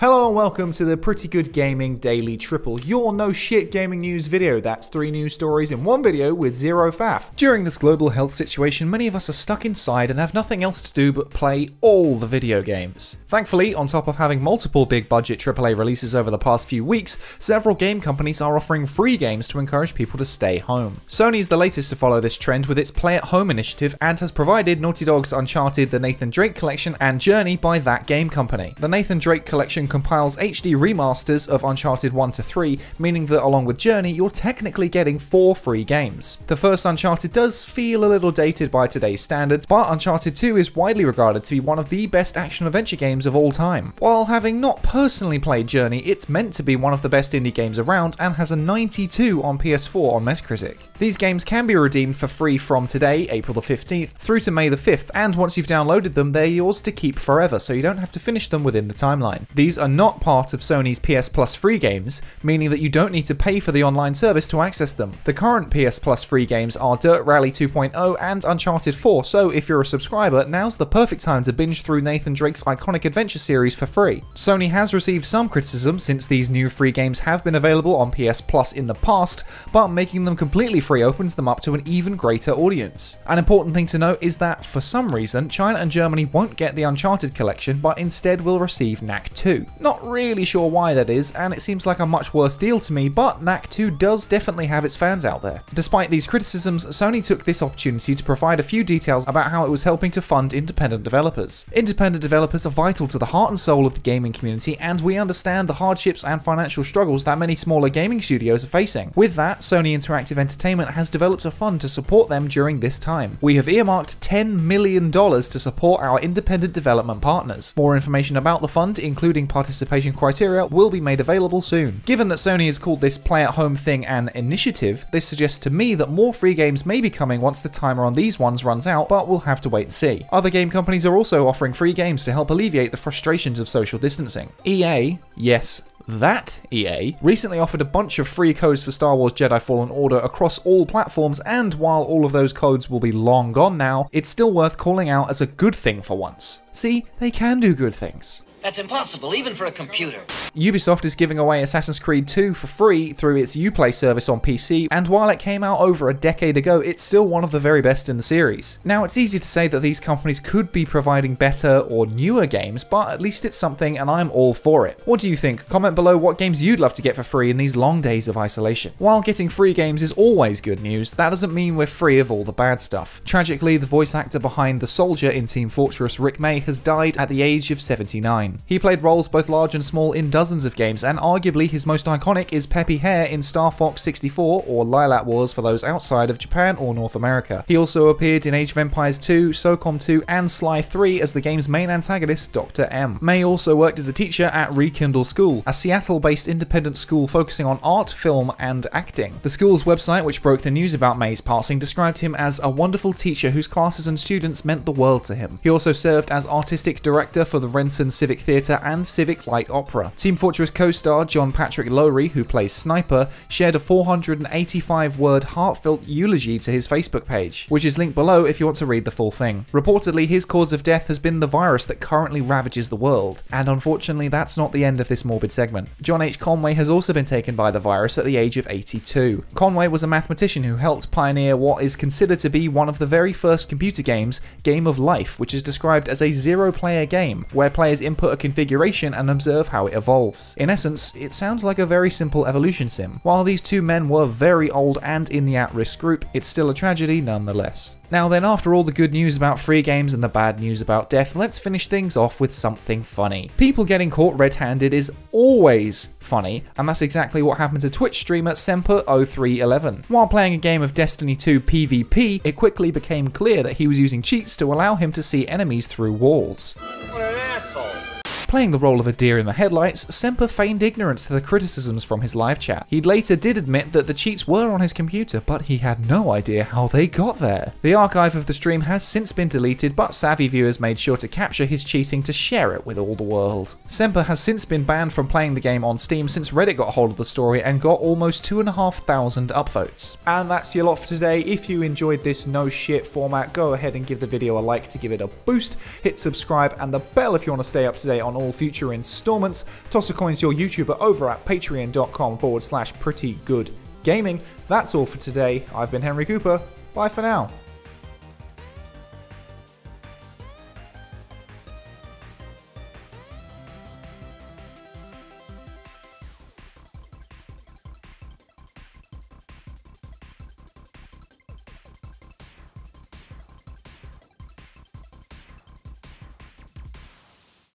Hello and welcome to the Pretty Good Gaming Daily Triple, your no shit gaming news video. That's 3 news stories in one video with zero faff. During this global health situation, many of us are stuck inside and have nothing else to do but play all the video games. Thankfully, on top of having multiple big budget AAA releases over the past few weeks, several game companies are offering free games to encourage people to stay home. Sony is the latest to follow this trend with its Play at Home initiative and has provided Naughty Dog's Uncharted, the Nathan Drake Collection, and Journey by that game company. The Nathan Drake Collection compiles HD remasters of Uncharted 1 to 3, meaning that along with Journey, you're technically getting 4 free games. The first Uncharted does feel a little dated by today's standards, but Uncharted 2 is widely regarded to be one of the best action-adventure games of all time. While having not personally played Journey, it's meant to be one of the best indie games around and has a 92 on PS4 on Metacritic. These games can be redeemed for free from today, April the 15th, through to May the 5th, and once you've downloaded them, they're yours to keep forever, so you don't have to finish them within the timeline. These are not part of Sony's PS Plus free games, meaning that you don't need to pay for the online service to access them. The current PS Plus free games are Dirt Rally 2.0 and Uncharted 4, so if you're a subscriber, now's the perfect time to binge through Nathan Drake's iconic adventure series for free. Sony has received some criticism since these new free games have been available on PS Plus in the past, but making them completely free opens them up to an even greater audience. An important thing to note is that, for some reason, China and Germany won't get the Uncharted collection, but instead will receive NAC 2. Not really sure why that is, and it seems like a much worse deal to me, but NAC 2 does definitely have its fans out there. Despite these criticisms, Sony took this opportunity to provide a few details about how it was helping to fund independent developers. Independent developers are vital to the heart and soul of the gaming community, and we understand the hardships and financial struggles that many smaller gaming studios are facing. With that, Sony Interactive Entertainment has developed a fund to support them during this time. We have earmarked $10 million to support our independent development partners. More information about the fund, including participation criteria, will be made available soon. Given that Sony has called this Play at Home thing an initiative, this suggests to me that more free games may be coming once the timer on these ones runs out, but we'll have to wait and see. Other game companies are also offering free games to help alleviate the frustrations of social distancing. EA, yes, that EA, recently offered a bunch of free codes for Star Wars Jedi Fallen Order across all platforms, and while all of those codes will be long gone now, it's still worth calling out as a good thing for once. See, they can do good things. That's impossible, even for a computer. Ubisoft is giving away Assassin's Creed 2 for free through its Uplay service on PC, and while it came out over a decade ago, it's still one of the very best in the series. Now, it's easy to say that these companies could be providing better or newer games, but at least it's something and I'm all for it. What do you think? Comment below what games you'd love to get for free in these long days of isolation. While getting free games is always good news, that doesn't mean we're free of all the bad stuff. Tragically, the voice actor behind the soldier in Team Fortress, Rick May, has died at the age of 79. He played roles both large and small in dozens of games, and arguably his most iconic is Peppy Hare in Star Fox 64 or Lilac Wars for those outside of Japan or North America. He also appeared in Age of Empires 2, SOCOM 2, and Sly 3 as the game's main antagonist, Dr. M. May also worked as a teacher at Rekindle School, a Seattle-based independent school focusing on art, film, and acting. The school's website, which broke the news about May's passing, described him as a wonderful teacher whose classes and students meant the world to him. He also served as artistic director for the Renton Civic Theatre and Civic Light Opera. Team Fortress co-star John Patrick Lowry, who plays Sniper, shared a 485-word heartfelt eulogy to his Facebook page, which is linked below if you want to read the full thing. Reportedly, his cause of death has been the virus that currently ravages the world, and unfortunately that's not the end of this morbid segment. John H. Conway has also been taken by the virus at the age of 82. Conway was a mathematician who helped pioneer what is considered to be one of the very first computer games, Game of Life, which is described as a zero-player game, where players input a configuration and observe how it evolves. In essence, it sounds like a very simple evolution sim. While these two men were very old and in the at-risk group, it's still a tragedy nonetheless. Now then, after all the good news about free games and the bad news about death, let's finish things off with something funny. People getting caught red-handed is always funny, and that's exactly what happened to Twitch streamer Semper0311. While playing a game of Destiny 2 PvP, it quickly became clear that he was using cheats to allow him to see enemies through walls. What an asshole. Playing the role of a deer in the headlights, Semper feigned ignorance to the criticisms from his live chat. He later did admit that the cheats were on his computer, but he had no idea how they got there. The archive of the stream has since been deleted, but savvy viewers made sure to capture his cheating to share it with all the world. Semper has since been banned from playing the game on Steam since Reddit got hold of the story and got almost 2,500 upvotes. And that's your lot for today. If you enjoyed this no shit format, go ahead and give the video a like to give it a boost, hit subscribe and the bell if you want to stay up to date on all future installments. Toss a coin to your YouTuber over at patreon.com/prettygoodgaming. That's all for today. I've been Henry Cooper. Bye for now.